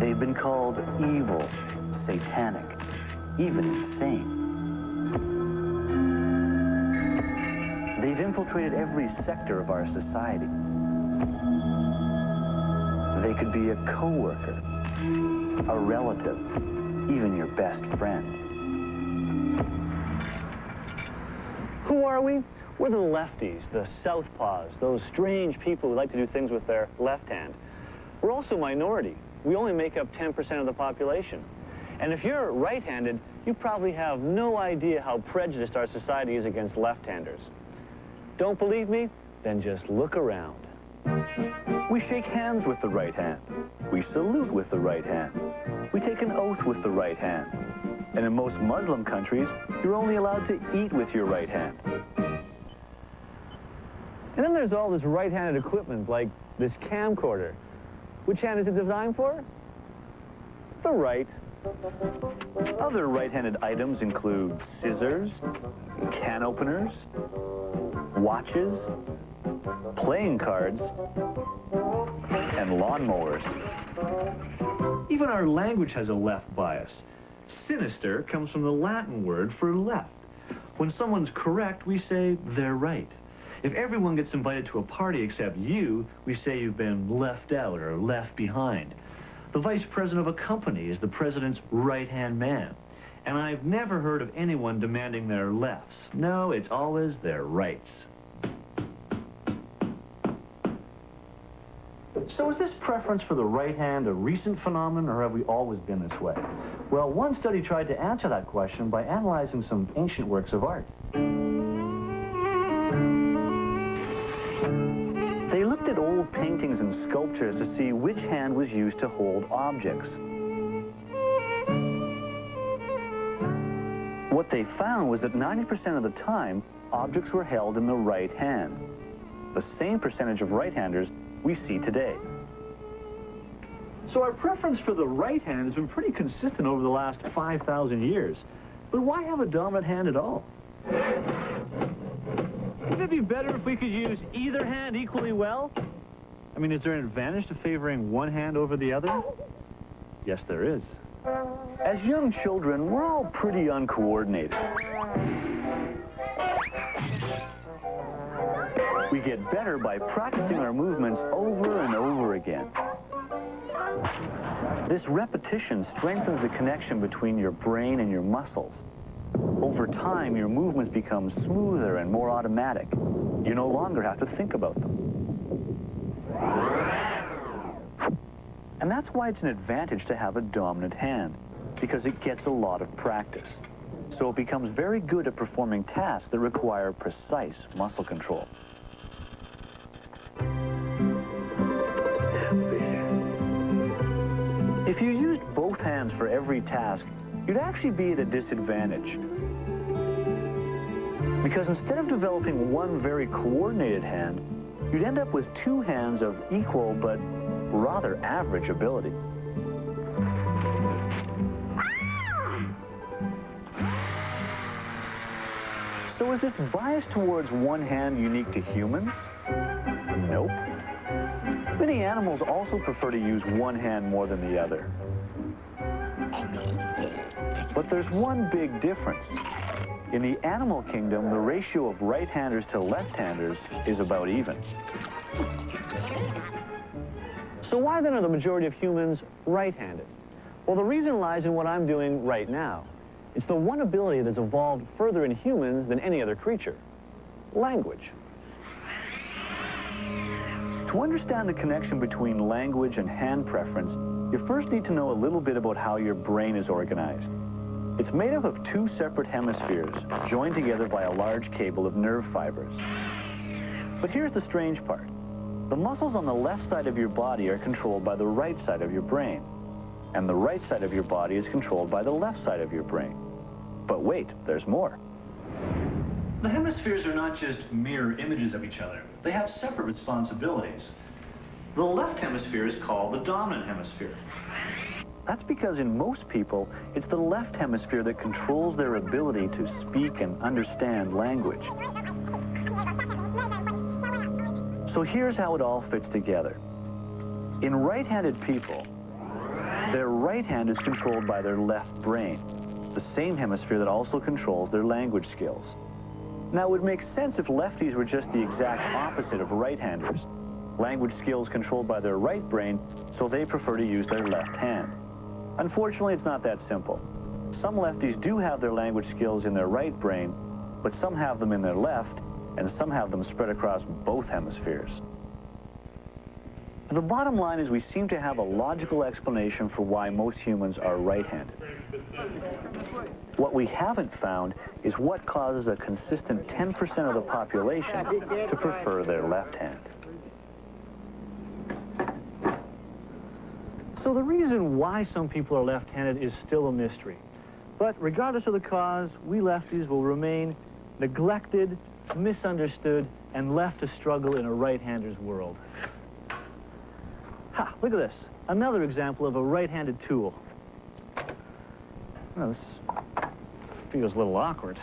They've been called evil, satanic, even insane. They've infiltrated every sector of our society. They could be a coworker, a relative, even your best friend. Who are we? We're the lefties, the southpaws, those strange people who like to do things with their left hand. We're also a minority. We only make up 10% of the population. And if you're right-handed, you probably have no idea how prejudiced our society is against left-handers. Don't believe me? Then just look around. We shake hands with the right hand. We salute with the right hand. We take an oath with the right hand. And in most Muslim countries, you're only allowed to eat with your right hand. And then there's all this right-handed equipment, like this camcorder. Which hand is it designed for? The right. Other right-handed items include scissors, can openers, watches, playing cards, and lawnmowers. Even our language has a left bias. Sinister comes from the Latin word for left. When someone's correct, we say they're right. If everyone gets invited to a party except you, we say you've been left out or left behind. The vice president of a company is the president's right-hand man. And I've never heard of anyone demanding their lefts. No, it's always their rights. So is this preference for the right hand a recent phenomenon, or have we always been this way? Well, one study tried to answer that question by analyzing some ancient works of art. They looked at old paintings and sculptures to see which hand was used to hold objects. What they found was that 90% of the time, objects were held in the right hand. The same percentage of right-handers we see today. So our preference for the right hand has been pretty consistent over the last 5,000 years. But why have a dominant hand at all? Wouldn't it be better if we could use either hand equally well? I mean, is there an advantage to favoring one hand over the other? Yes, there is. As young children, we're all pretty uncoordinated. We get better by practicing our movements over and over again. This repetition strengthens the connection between your brain and your muscles. Over time, your movements become smoother and more automatic. You no longer have to think about them. And that's why it's an advantage to have a dominant hand, because it gets a lot of practice. So it becomes very good at performing tasks that require precise muscle control. If you used both hands for every task, you'd actually be at a disadvantage. Because instead of developing one very coordinated hand, you'd end up with two hands of equal but rather average ability. So is this bias towards one hand unique to humans? Nope. Many animals also prefer to use one hand more than the other. But there's one big difference. In the animal kingdom, the ratio of right-handers to left-handers is about even. So why then are the majority of humans right-handed? Well, the reason lies in what I'm doing right now. It's the one ability that's evolved further in humans than any other creature: language. To understand the connection between language and hand preference, you first need to know a little bit about how your brain is organized. It's made up of two separate hemispheres, joined together by a large cable of nerve fibers. But here's the strange part. The muscles on the left side of your body are controlled by the right side of your brain, and the right side of your body is controlled by the left side of your brain. But wait, there's more. The hemispheres are not just mirror images of each other. They have separate responsibilities. The left hemisphere is called the dominant hemisphere. That's because in most people, it's the left hemisphere that controls their ability to speak and understand language. So here's how it all fits together. In right-handed people, Their right hand is controlled by their left brain, the same hemisphere that also controls their language skills. Now, it would make sense if lefties were just the exact opposite of right-handers. Language skills controlled by their right brain, so they prefer to use their left hand. Unfortunately, it's not that simple. Some lefties do have their language skills in their right brain, but some have them in their left, and some have them spread across both hemispheres. The bottom line is we seem to have a logical explanation for why most humans are right-handed. What we haven't found is what causes a consistent 10% of the population to prefer their left hand. So the reason why some people are left-handed is still a mystery. But regardless of the cause, we lefties will remain neglected, misunderstood, and left to struggle in a right-hander's world. Ha, look at this. Another example of a right-handed tool. Well, this feels a little awkward.